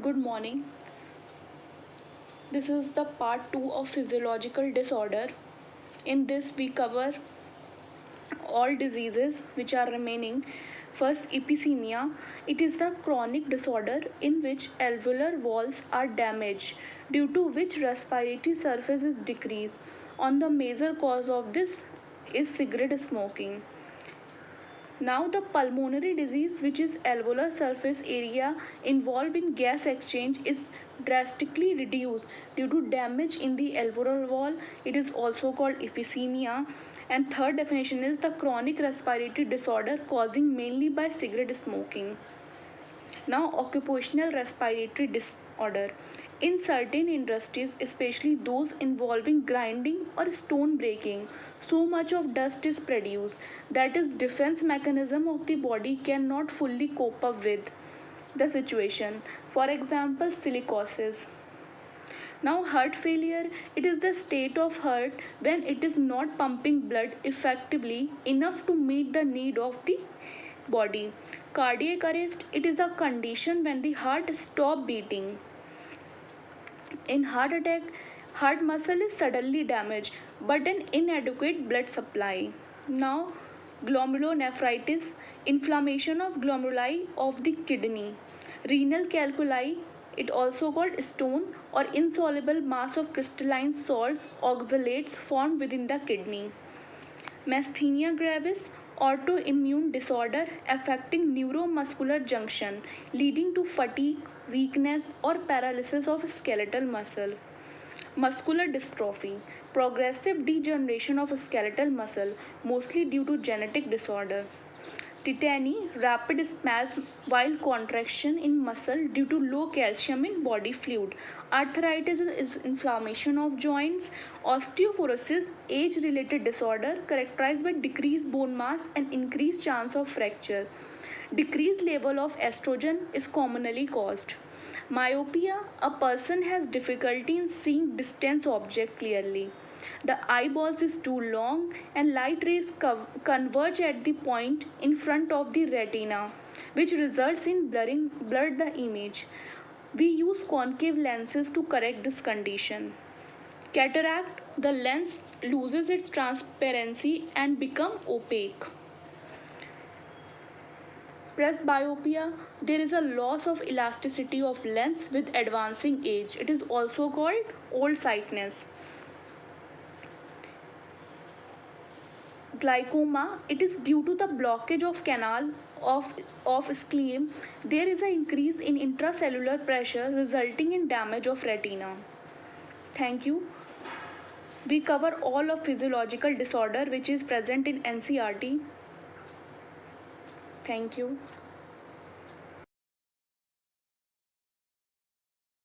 Good morning. This is the part 2 of physiological disorder. In this, we cover all diseases which are remaining. First, epicemia. It is the chronic disorder in which alveolar walls are damaged, due to which respiratory surface is decreased. On the major cause of this is cigarette smoking. Now the pulmonary disease, which is alveolar surface area involved in gas exchange, is drastically reduced due to damage in the alveolar wall. It is also called emphysema. And third definition is the chronic respiratory disorder causing mainly by cigarette smoking. Now, occupational respiratory disorder. In certain industries, especially those involving grinding or stone breaking, so much of dust is produced that is defense mechanism of the body cannot fully cope up with the situation. For example, silicosis. Now, heart failure, it is the state of heart when it is not pumping blood effectively enough to meet the need of the body. Cardiac arrest, it is a condition when the heart stops beating. In heart attack, heart muscle is suddenly damaged but an inadequate blood supply. Now, glomerulonephritis, inflammation of glomeruli of the kidney. Renal calculi, it also called stone or insoluble mass of crystalline salts, oxalates formed within the kidney. Myasthenia gravis, autoimmune disorder affecting neuromuscular junction, leading to fatigue, weakness or paralysis of skeletal muscle. Muscular dystrophy, progressive degeneration of skeletal muscle, mostly due to genetic disorder. Tetany, rapid spasm while contraction in muscle due to low calcium in body fluid. Arthritis is inflammation of joints. Osteoporosis, age-related disorder characterized by decreased bone mass and increased chance of fracture. Decreased level of estrogen is commonly caused. Myopia, a person has difficulty in seeing distant object clearly. The eyeballs is too long and light rays converge at the point in front of the retina, which results in blur the image. We use concave lenses to correct this condition. Cataract, the lens loses its transparency and become opaque. Presbyopia, there is a loss of elasticity of lens with advancing age. It is also called old sightness. Glaucoma, it is due to the blockage of canal of sclera. There is an increase in intracellular pressure resulting in damage of retina. Thank you. We cover all of physiological disorder which is present in NCERT. Thank you.